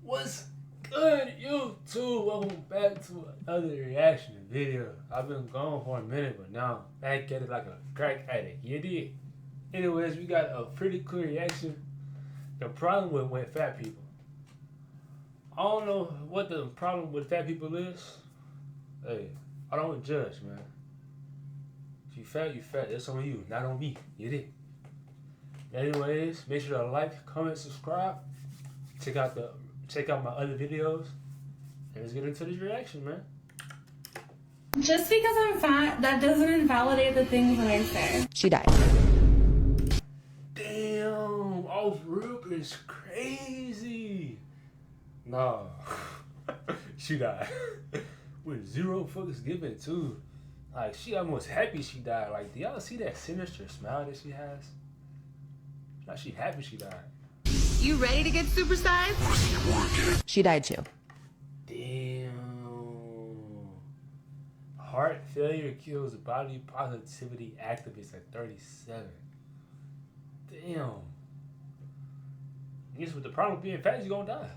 What's good, YouTube? Welcome back to another reaction video. I've been gone for a minute, but now I'm back at it like a crack addict. You did. Anyways, we got a pretty clear reaction. The problem with fat people. I don't know what the problem with fat people is. Hey, I don't judge, man. If you fat, you fat. That's on you, not on me. You did. Anyways, make sure to like, comment, subscribe. Check out my other videos. And let's get into this reaction, man. Just because I'm fat, that doesn't invalidate the things that I say. She died. Damn, off rip is crazy. Nah, she died with zero fucks given too. Like, she almost happy she died. Like, do y'all see that sinister smile that she has? Like, she happy she died. You ready to get supersized? She died too. Damn. Heart failure kills body positivity activist at 37. Damn. I guess with the problem with being fat, you're gonna die.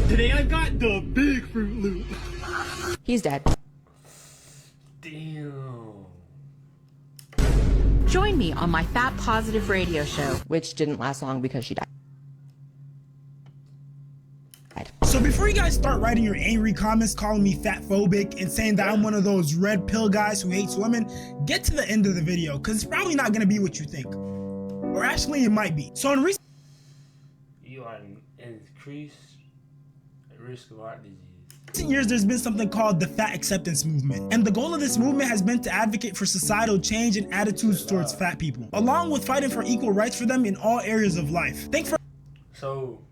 Today I got the big Fruit Loop. He's dead. Damn. Join me on my Fat Positive radio show. Which didn't last long because she died. So before you guys start writing your angry comments calling me fat phobic and saying that I'm one of those red pill guys who hates women, get to the end of the video because it's probably not going to be what you think. Or actually it might be. So in recent You are increased risk of heart disease. years, there's been something called the fat acceptance movement. And the goal of this movement has been to advocate for societal change and attitudes towards fat people, along with fighting for equal rights for them in all areas of life. So,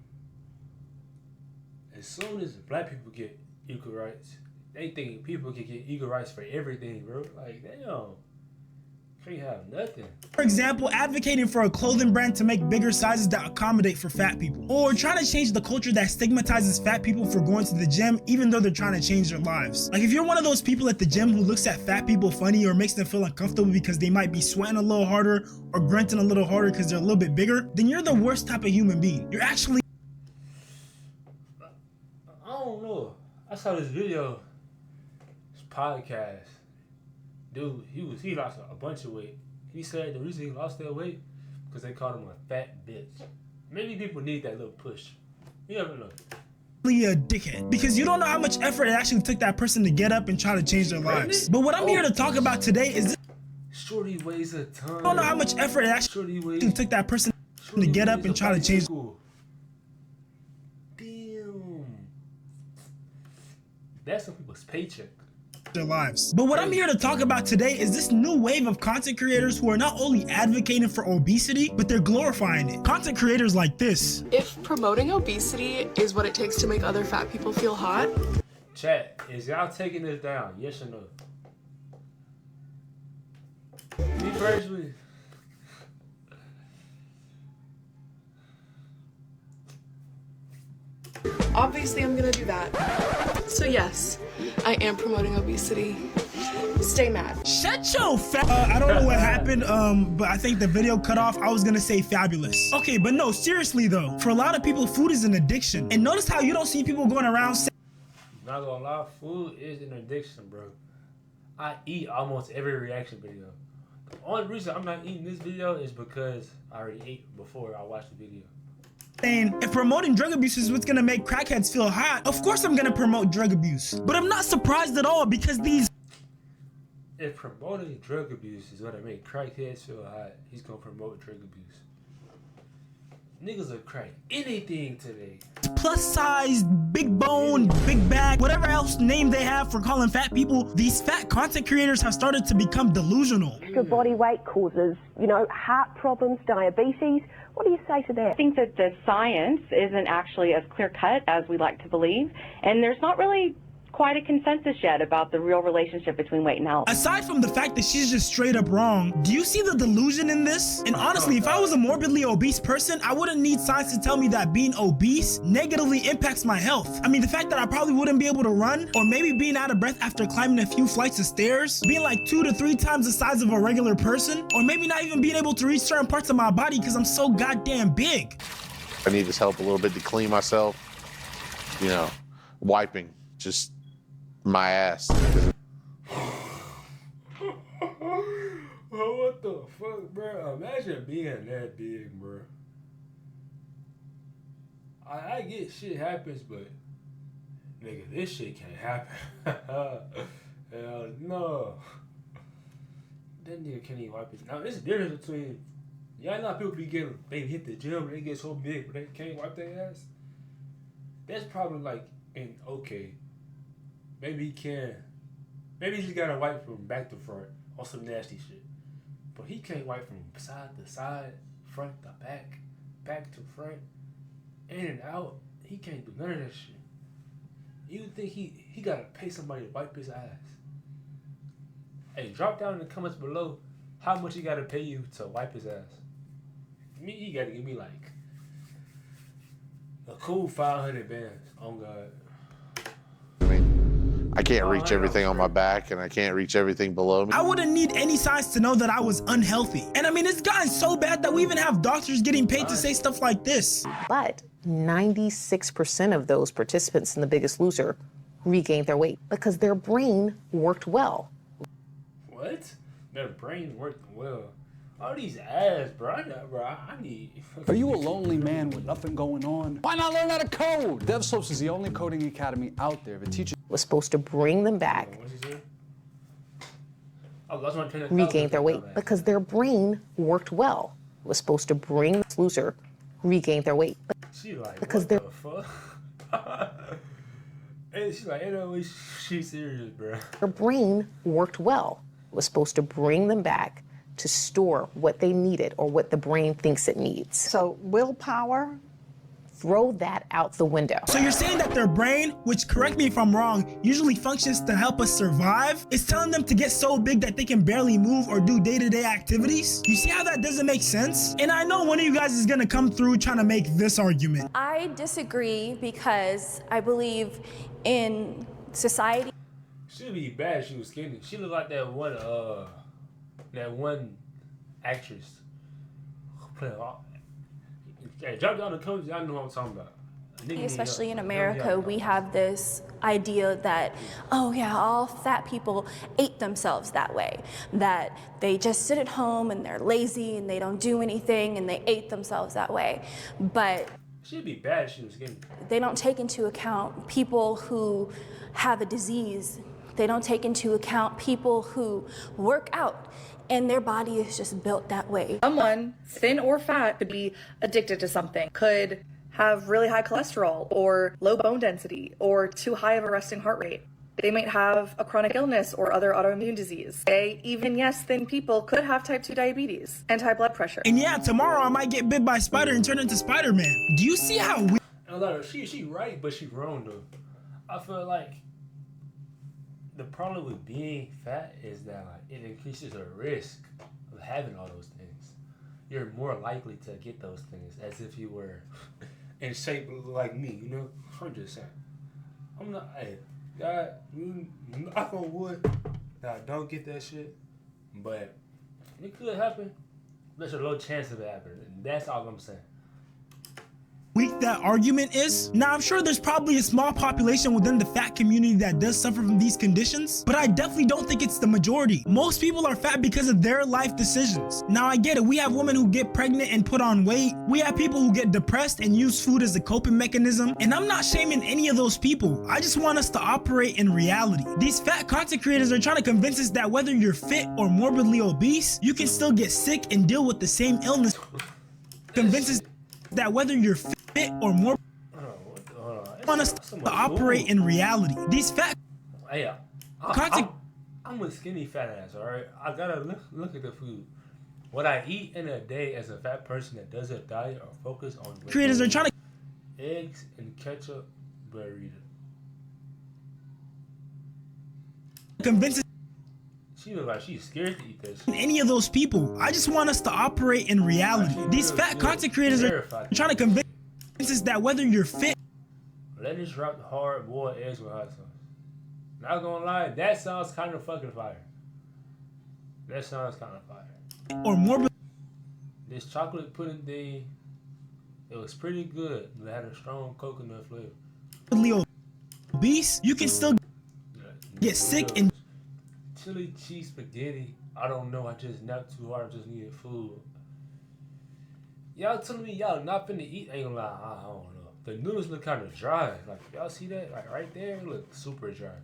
as soon as black people get equal rights, they think people can get equal rights for everything, bro. Like, damn. Can't have nothing. For example, advocating for a clothing brand to make bigger sizes that accommodate for fat people. Or trying to change the culture that stigmatizes fat people for going to the gym even though they're trying to change their lives. Like, if you're one of those people at the gym who looks at fat people funny or makes them feel uncomfortable because they might be sweating a little harder or grunting a little harder because they're a little bit bigger, then you're the worst type of human being. You're actually... I don't know. I saw this video, this podcast. Dude, he lost a bunch of weight. He said the reason he lost that weight because they called him a fat bitch. Maybe people need that little push. You never know. A dickhead because you don't know how much effort it actually took that person to get up and try to change their lives. But what I'm here to talk about today is Shorty weighs a ton. I don't know how much effort it actually took that person to get up and try to change. Damn. That's some people's paycheck. Their lives. But what I'm here to talk about today is this new wave of content creators who are not only advocating for obesity, but they're glorifying it. Content creators like this. If promoting obesity is what it takes to make other fat people feel hot. Chat, is y'all taking this down? Yes or no? Me personally. Obviously, I'm gonna do that. So yes, I am promoting obesity. Stay mad. Shut your fat. I don't know what happened, but I think the video cut off. I was gonna say fabulous. Okay, but no, seriously though, for a lot of people, food is an addiction. And notice how you don't see people going around saying, Not gonna lie, food is an addiction, bro. I eat almost every reaction video. The only reason I'm not eating this video is because I already ate before I watched the video. if promoting drug abuse is what's gonna make crackheads feel hot, of course I'm gonna promote drug abuse. But I'm not surprised at all because If promoting drug abuse is gonna make crackheads feel hot, he's gonna promote drug abuse. Niggas will crack anything today. plus size, big bone, big back, whatever else name they have for calling fat people, these fat content creators have started to become delusional. Extra body weight causes, heart problems, diabetes. What do you say to that? I think that the science isn't actually as clear-cut as we like to believe, and there's not really quite a consensus yet about the real relationship between weight and health. Aside from the fact that she's just straight up wrong, do you see the delusion in this? And honestly, if I was a morbidly obese person, I wouldn't need science to tell me that being obese negatively impacts my health. I mean, the fact that I probably wouldn't be able to run, or maybe being out of breath after climbing a few flights of stairs, being like 2 to 3 times the size of a regular person, or maybe not even being able to reach certain parts of my body because I'm so goddamn big. I need his help a little bit to clean myself. you know, wiping just my ass. Oh, what the fuck, bro? Imagine being that big, bro. I get shit happens, but nigga, this shit can't happen. Hell no. That nigga can't even wipe his. Now, there's a difference between. Y'all know people be getting, they hit the gym and they get so big, but they can't wipe their ass. That's probably like, okay, maybe he can. Maybe he just gotta wipe from back to front or some nasty shit. But he can't wipe from side to side, front to back, back to front, in and out. He can't do none of that shit. You would think he gotta pay somebody to wipe his ass. Hey, drop down in the comments below how much he gotta pay you to wipe his ass. Me, he gotta give me like a cool 500 bands. Oh God. I mean, I can't reach everything on my back, and I can't reach everything below me. I wouldn't need any signs to know that I was unhealthy. And I mean, it's gotten so bad that we even have doctors getting paid to say stuff like this. But 96% of those participants in The Biggest Loser regained their weight because their brain worked well. What? Their brain worked well. All these ads, bro. I need. Are you a lonely man with nothing going on? Why not learn how to code? DevSlopes is the only coding academy out there that teaches. Was supposed to bring them back, regain their weight because their brain worked well. Was supposed to bring this loser, regain their weight She like, because what the fuck? And she's like, she's serious, bro. their brain worked well. Was supposed to bring them back to store what they needed or what the brain thinks it needs. So willpower? Throw that out the window. So you're saying that their brain, which, correct me if I'm wrong, usually functions to help us survive, is telling them to get so big that they can barely move or do day-to-day activities? You see how that doesn't make sense? And I know one of you guys is gonna come through trying to make this argument. I disagree because I believe in society. She'd be bad if she was skinny. She looked like that one actress. Hey, drop down the coach, y'all know what I'm talking about. Especially in America, we have this idea that, oh yeah, all fat people ate themselves that way. That they just sit at home and they're lazy and they don't do anything and they ate themselves that way. But she'd be bad if she was skinny. They don't take into account people who have a disease. They don't take into account people who work out and their body is just built that way. Someone, thin or fat, could be addicted to something, could have really high cholesterol or low bone density or too high of a resting heart rate. They might have a chronic illness or other autoimmune disease. Yes, thin people could have type 2 diabetes and high blood pressure. And yeah, tomorrow I might get bit by a spider and turn into Spider-Man. Do you see how we... She right, but she wrong though. I feel like the problem with being fat is that like it increases the risk of having all those things. You're more likely to get those things as if you were in shape like me, you know? I'm just saying. I'm not, hey, God, knock on wood that I don't get that shit, but it could happen. There's a low chance of it happening. That's all I'm saying. weak that argument is. Now, I'm sure there's probably a small population within the fat community that does suffer from these conditions, but I definitely don't think it's the majority. Most people are fat because of their life decisions. Now, I get it. We have women who get pregnant and put on weight. We have people who get depressed and use food as a coping mechanism. And I'm not shaming any of those people. I just want us to operate in reality. These fat content creators are trying to convince us that whether you're fit or morbidly obese, you can still get sick and deal with the same illness. Convince us that whether you're fit or more want us to operate in reality. These fat content. I'm a skinny fat ass, alright? I gotta look at the food. What I eat in a day as a fat person that does a diet or focus on creators are trying to eggs and ketchup burrito. Convince us. She look like she's scared to eat that shit. Any of those people. I just want us to operate in reality. These fat content creators are trying to convince us that whether you're fit. Lettuce wrapped hard boiled eggs with hot sauce. Not gonna lie, that sounds kind of fucking fire. That sounds kind of fire. Or more. This chocolate pudding thing, it was pretty good. It had a strong coconut flavor. obese, you can still get sick and chili cheese spaghetti. I don't know. I just napped too hard. I just needed food. Y'all telling me y'all not finna eat? Ain't gonna lie. I don't know. The noodles look kind of dry. Like y'all see that? Like right there, it look super dry.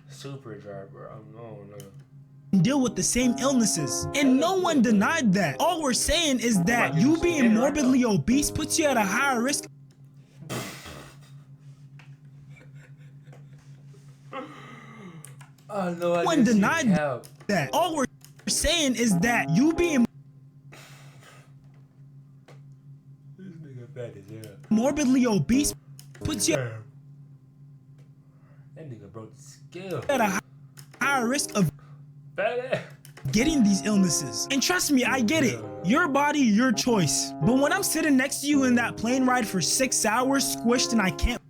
Super dry, bro. I don't know. deal with the same illnesses. And no one denied that. All we're saying is that you being morbidly obese puts you at a higher risk. Oh no, I one denied that. All we're saying is that you being this nigga fat as hell. Morbidly obese puts you that nigga broke the scale at a higher risk of getting these illnesses. And trust me, I get it. Your body, your choice. But when I'm sitting next to you in that plane ride for 6 hours, squished, and I can't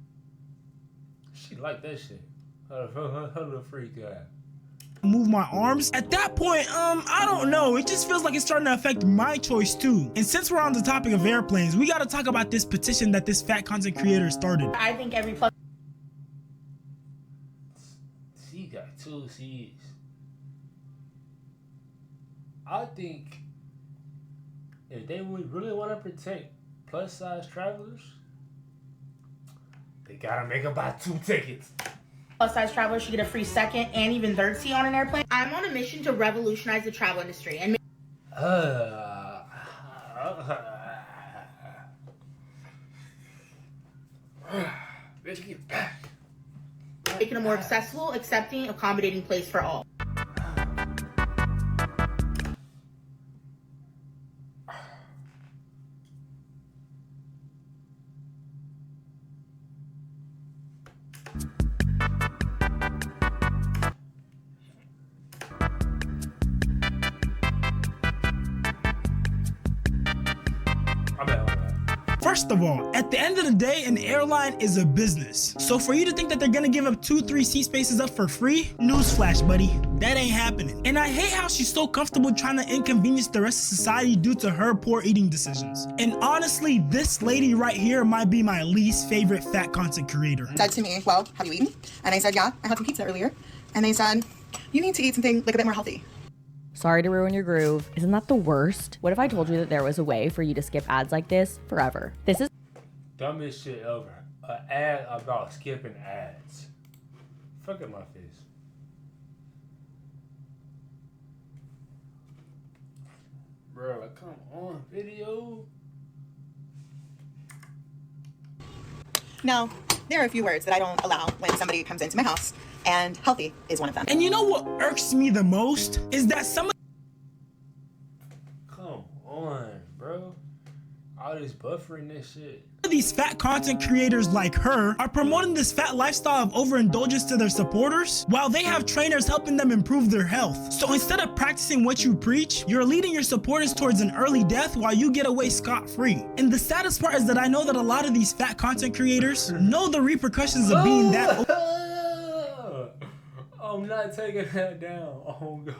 She like that shit. Her little freak guy. Move my arms, at that point, I don't know. It just feels like it's starting to affect my choice too. And since we're on the topic of airplanes, we gotta talk about this petition that this fat content creator started. I think every plus. She got 2 C's. I think if they would really want to protect plus size travelers, they gotta make them buy 2 tickets. Plus size travelers should get a free second and even third seat on an airplane. I'm on a mission to revolutionize the travel industry and make it a more accessible, accepting, accommodating place for all. First of all, at the end of the day, an airline is a business. So for you to think that they're gonna give up 2-3 seat spaces up for free, newsflash, buddy, that ain't happening. And I hate how she's so comfortable trying to inconvenience the rest of society due to her poor eating decisions. And honestly, this lady right here might be my least favorite fat content creator. Said to me, well, have you eaten? And I said, yeah, I had some pizza earlier. And they said, you need to eat something like a bit more healthy. Sorry to ruin your groove. Isn't that the worst? What if I told you that there was a way for you to skip ads like this forever? This is dumbest shit ever. An ad about skipping ads. Fuck at my face. Bro, come on, video. Now, there are a few words that I don't allow when somebody comes into my house, and healthy is one of them. And you know what irks me the most? Is that some of Come on, bro. All this buffering this shit. these fat content creators like her are promoting this fat lifestyle of overindulgence to their supporters while they have trainers helping them improve their health. So instead of practicing what you preach, you're leading your supporters towards an early death while you get away scot-free. And the saddest part is that I know that a lot of these fat content creators know the repercussions of being that I'm not taking that down. Oh god.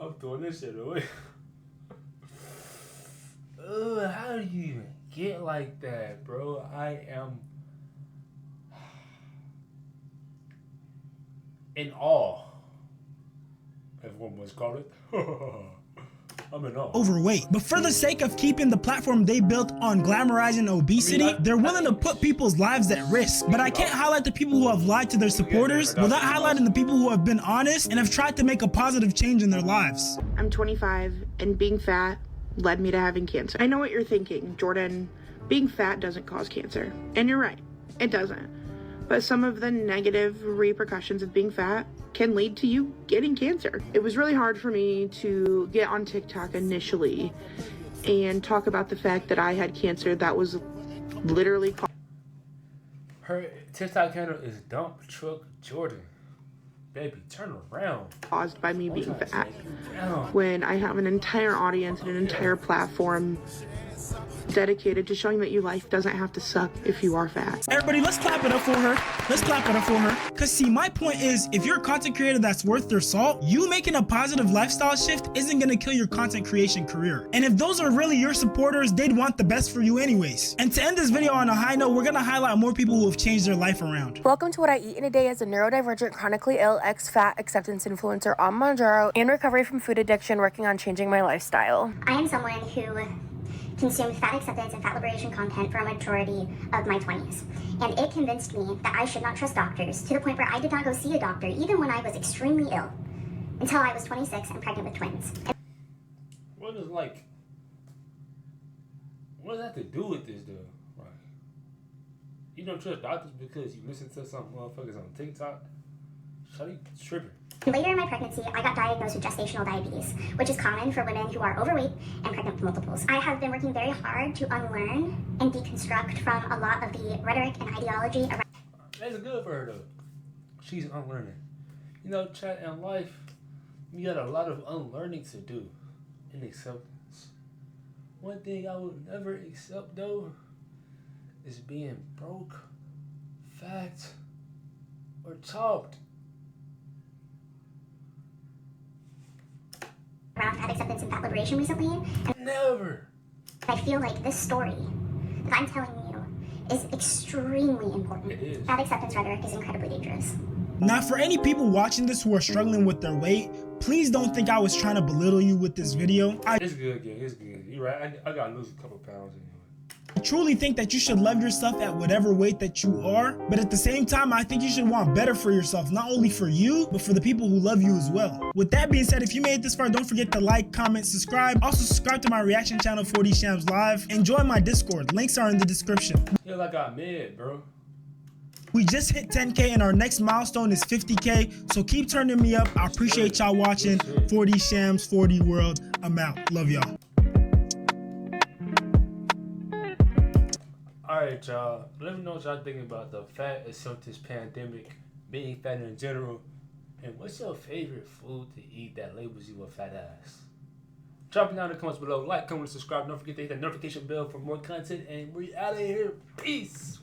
I'm throwing this shit away. How do you even get like that, bro? I am in awe, as one was called it. I'm in awe. overweight. But for the sake of keeping the platform they built on glamorizing obesity, they're willing to put people's lives at risk. But I can't highlight the people who have lied to their supporters without highlighting the people who have been honest and have tried to make a positive change in their lives. I'm 25 and being fat led me to having cancer. I know what you're thinking, Jordan. Being fat doesn't cause cancer. And you're right, it doesn't. But some of the negative repercussions of being fat can lead to you getting cancer. It was really hard for me to get on TikTok initially and talk about the fact that I had cancer that was literally Her TikTok handle is Dump Truck Jordan. Baby, turn around. Caused by me being fat. When I have an entire audience and an entire platform dedicated to showing that your life doesn't have to suck if you are fat. Everybody, let's clap it up for her. Let's clap it up for her. Cause see, my point is, if you're a content creator that's worth their salt, you making a positive lifestyle shift isn't gonna kill your content creation career. And if those are really your supporters, they'd want the best for you anyways. And to end this video on a high note, we're gonna highlight more people who have changed their life around. Welcome to what I eat in a day as a neurodivergent, chronically ill, ex-fat acceptance influencer on Mounjaro in recovery from food addiction, working on changing my lifestyle. I am someone who consumed fat acceptance and fat liberation content for a majority of my 20s. And it convinced me that I should not trust doctors, to the point where I did not go see a doctor even when I was extremely ill, until I was 26 and pregnant with twins. What does what does that have to do with this though? Like, you don't trust doctors because you listen to some motherfuckers on TikTok? Shawty tripping. Later in my pregnancy, I got diagnosed with gestational diabetes, which is common for women who are overweight and pregnant with multiples. I have been working very hard to unlearn and deconstruct from a lot of the rhetoric and ideology around. That's good for her though. She's unlearning. You know, chat, in life, you got a lot of unlearning to do and acceptance. One thing I would never accept though is being broke, fat, or chopped. Around fat acceptance and fat liberation recently. And never. I feel like this story that I'm telling you is extremely important. It is. Fat acceptance rhetoric is incredibly dangerous. Now, for any people watching this who are struggling with their weight, please don't think I was trying to belittle you with this video. It's good, gang. It's good. You're right. I gotta lose a couple pounds anyway. I truly think that you should love yourself at whatever weight that you are, but at the same time, I think you should want better for yourself, not only for you, but for the people who love you as well. With that being said, if you made it this far, don't forget to like, comment, subscribe. Also, subscribe to my reaction channel, 4D Shams Live, and join my Discord. Links are in the description. Feel like I'm mid, bro. We just hit 10K and our next milestone is 50K, so keep turning me up. I appreciate y'all watching. 4D Shams, 4D World. I'm out. Love y'all. Alright, y'all. Let me know what y'all thinking about the fat acceptance pandemic, being fat in general, and what's your favorite food to eat that labels you a fat ass? Drop it down in the comments below. Like, comment, subscribe. Don't forget to hit that notification bell for more content, and we out of here. Peace.